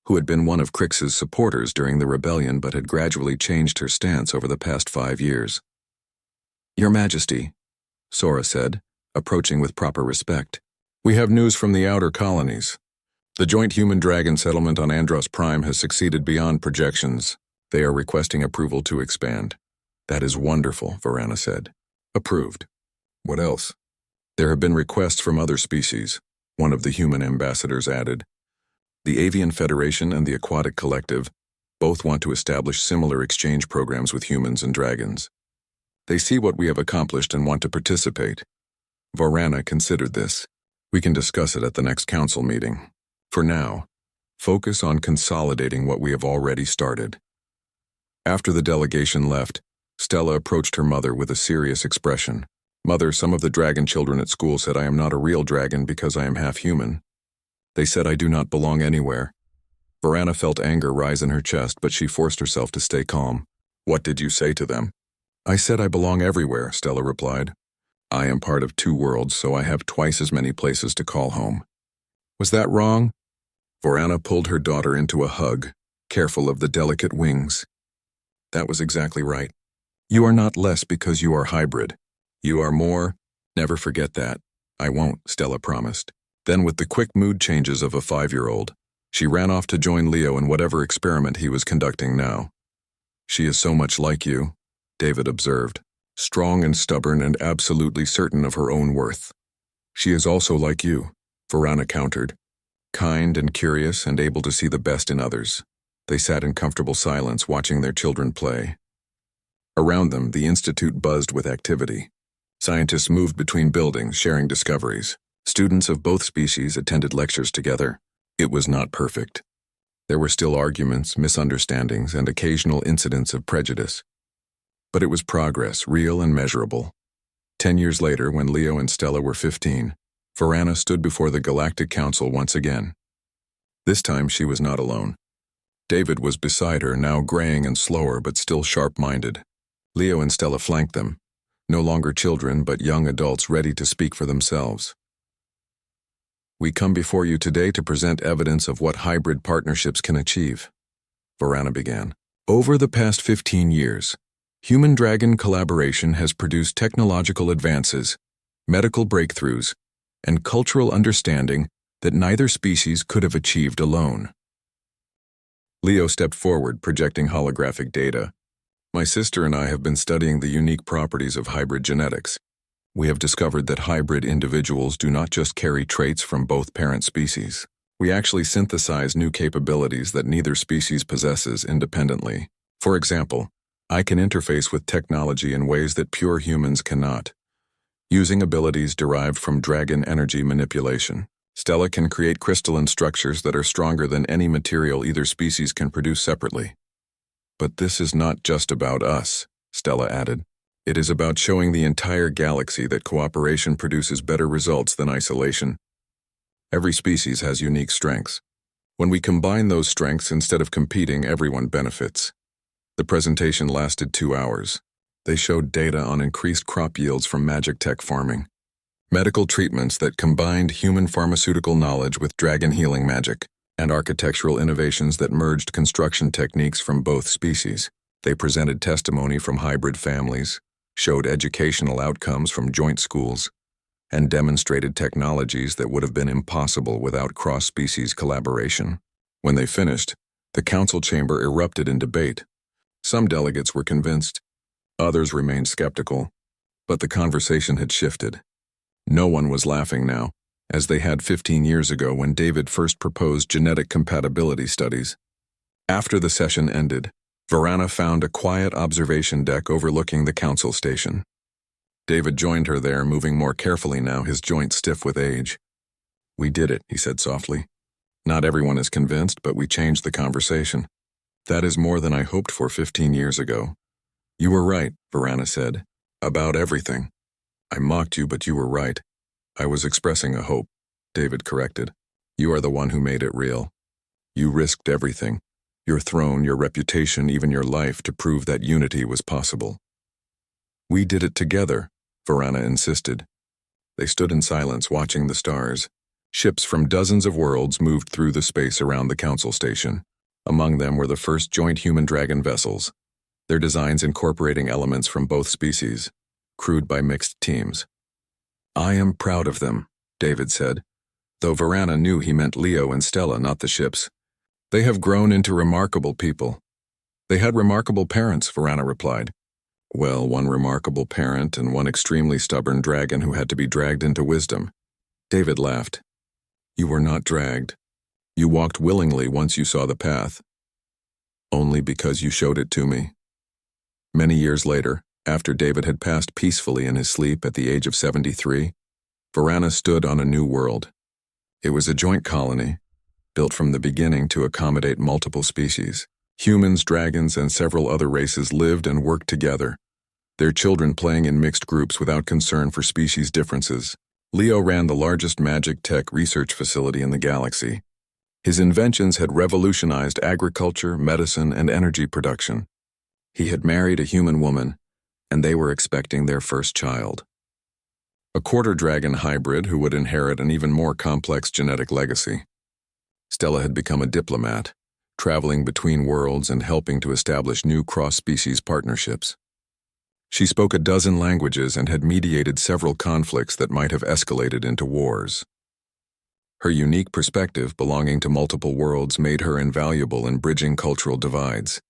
who had been one of Crix's supporters during the rebellion but had gradually changed her stance over the past 5 years. Your Majesty, Sora said, approaching with proper respect. We have news from the outer colonies. The joint human-dragon settlement on Andros Prime has succeeded beyond projections. They are requesting approval to expand. That is wonderful, Varana said. Approved. What else? There have been requests from other species, one of the human ambassadors added. The Avian Federation and the Aquatic Collective both want to establish similar exchange programs with humans and dragons. They see what we have accomplished and want to participate. Varana considered this. We can discuss it at the next council meeting. For now, focus on consolidating what we have already started. After the delegation left, Stella approached her mother with a serious expression. Mother, some of the dragon children at school said I am not a real dragon because I am half human. They said I do not belong anywhere. Varana felt anger rise in her chest, but she forced herself to stay calm. What did you say to them? I said I belong everywhere, Stella replied. I am part of 2 worlds, so I have twice as many places to call home. Was that wrong? Varana pulled her daughter into a hug, careful of the delicate wings. That was exactly right. You are not less because you are hybrid. You are more. Never forget that. I won't, Stella promised. Then, with the quick mood changes of a 5-year-old, she ran off to join Leo in whatever experiment he was conducting now. She is so much like you, David observed, strong and stubborn and absolutely certain of her own worth. She is also like you, Varana countered, kind and curious and able to see the best in others. They sat in comfortable silence watching their children play. Around them, the institute buzzed with activity. Scientists moved between buildings, sharing discoveries. Students of both species attended lectures together. It was not perfect. There were still arguments, misunderstandings, and occasional incidents of prejudice. But it was progress, real and measurable. 10 years later, when Leo and Stella were 15, Varana stood before the Galactic Council once again. This time she was not alone. David was beside her, now graying and slower but still sharp-minded. Leo and Stella flanked them, No longer children, but young adults ready to speak for themselves. We come before you today to present evidence of what hybrid partnerships can achieve, Varana began. Over the past 15 years, human-dragon collaboration has produced technological advances, medical breakthroughs, and cultural understanding that neither species could have achieved alone. Leo stepped forward, projecting holographic data. My sister and I have been studying the unique properties of hybrid genetics. We have discovered that hybrid individuals do not just carry traits from both parent species. We actually synthesize new capabilities that neither species possesses independently. For example, I can interface with technology in ways that pure humans cannot, using abilities derived from dragon energy manipulation. Stella can create crystalline structures that are stronger than any material either species can produce separately. But this is not just about us, Stella added. It is about showing the entire galaxy that cooperation produces better results than isolation. Every species has unique strengths. When we combine those strengths instead of competing, everyone benefits. The presentation lasted 2 hours. They showed data on increased crop yields from magic tech farming, medical treatments that combined human pharmaceutical knowledge with dragon healing magic, and architectural innovations that merged construction techniques from both species. They presented testimony from hybrid families, showed educational outcomes from joint schools, and demonstrated technologies that would have been impossible without cross-species collaboration. When they finished, the council chamber erupted in debate. Some delegates were convinced, others remained skeptical, but the conversation had shifted. No one was laughing now, as they had 15 years ago when David first proposed genetic compatibility studies. After the session ended, Varana found a quiet observation deck overlooking the council station. David joined her there, moving more carefully now, his joints stiff with age. "We did it," he said softly. "Not everyone is convinced, but we changed the conversation. That is more than I hoped for 15 years ago." "You were right," Varana said. "About everything. I mocked you, but you were right. I was expressing a hope," David corrected. "You are the one who made it real. You risked everything. Your throne, your reputation, even your life, to prove that unity was possible." "We did it together," Varana insisted. They stood in silence, watching the stars. Ships from dozens of worlds moved through the space around the council station. Among them were the first joint human-dragon vessels, their designs incorporating elements from both species, crewed by mixed teams. "I am proud of them," David said, though Varana knew he meant Leo and Stella, not the ships. "They have grown into remarkable people." "They had remarkable parents," Varana replied. "Well, one remarkable parent and one extremely stubborn dragon who had to be dragged into wisdom." David laughed. "You were not dragged. You walked willingly once you saw the path. Only because you showed it to me." Many years later, after David had passed peacefully in his sleep at the age of 73, Varana stood on a new world. It was a joint colony, built from the beginning to accommodate multiple species. Humans, dragons, and several other races lived and worked together, their children playing in mixed groups without concern for species differences. Leo ran the largest magic tech research facility in the galaxy. His inventions had revolutionized agriculture, medicine, and energy production. He had married a human woman, and they were expecting their first child. A quarter-dragon hybrid who would inherit an even more complex genetic legacy. Stella had become a diplomat, traveling between worlds and helping to establish new cross-species partnerships. She spoke a dozen languages and had mediated several conflicts that might have escalated into wars. Her unique perspective, belonging to multiple worlds, made her invaluable in bridging cultural divides.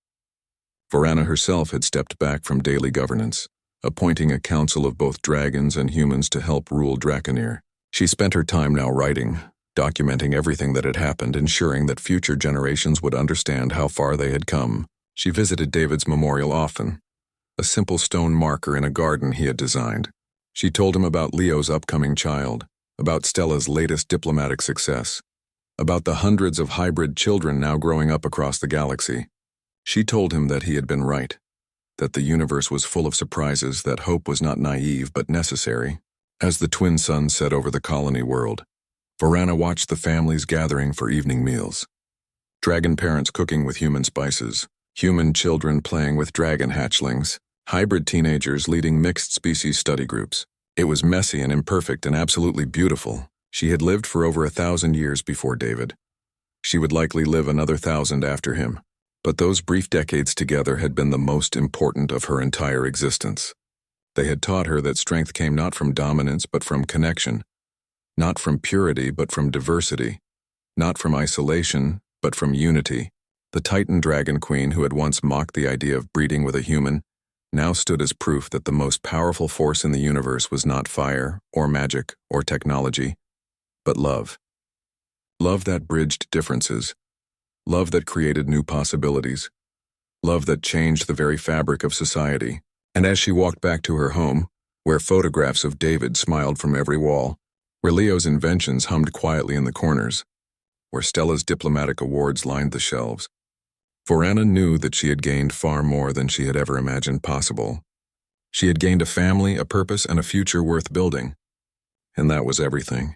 Varana herself had stepped back from daily governance, appointing a council of both dragons and humans to help rule Draconir. She spent her time now writing, documenting everything that had happened, ensuring that future generations would understand how far they had come. She visited David's memorial often, a simple stone marker in a garden he had designed. She told him about Leo's upcoming child, about Stella's latest diplomatic success, about the hundreds of hybrid children now growing up across the galaxy. She told him that he had been right, that the universe was full of surprises, that hope was not naive but necessary. As the twin suns set over the colony world, Varana watched the families gathering for evening meals. Dragon parents cooking with human spices, human children playing with dragon hatchlings, hybrid teenagers leading mixed-species study groups. It was messy and imperfect and absolutely beautiful. She had lived for over 1,000 years before David. She would likely live another 1,000 after him. But those brief decades together had been the most important of her entire existence. They had taught her that strength came not from dominance but from connection, not from purity but from diversity, not from isolation but from unity. The Titan Dragon Queen, who had once mocked the idea of breeding with a human, now stood as proof that the most powerful force in the universe was not fire, or magic, or technology, but love. Love that bridged differences. Love that created new possibilities. Love that changed the very fabric of society. And as she walked back to her home, where photographs of David smiled from every wall, where Leo's inventions hummed quietly in the corners, where Stella's diplomatic awards lined the shelves, for Anna knew that she had gained far more than she had ever imagined possible. She had gained a family, a purpose, and a future worth building. And that was everything.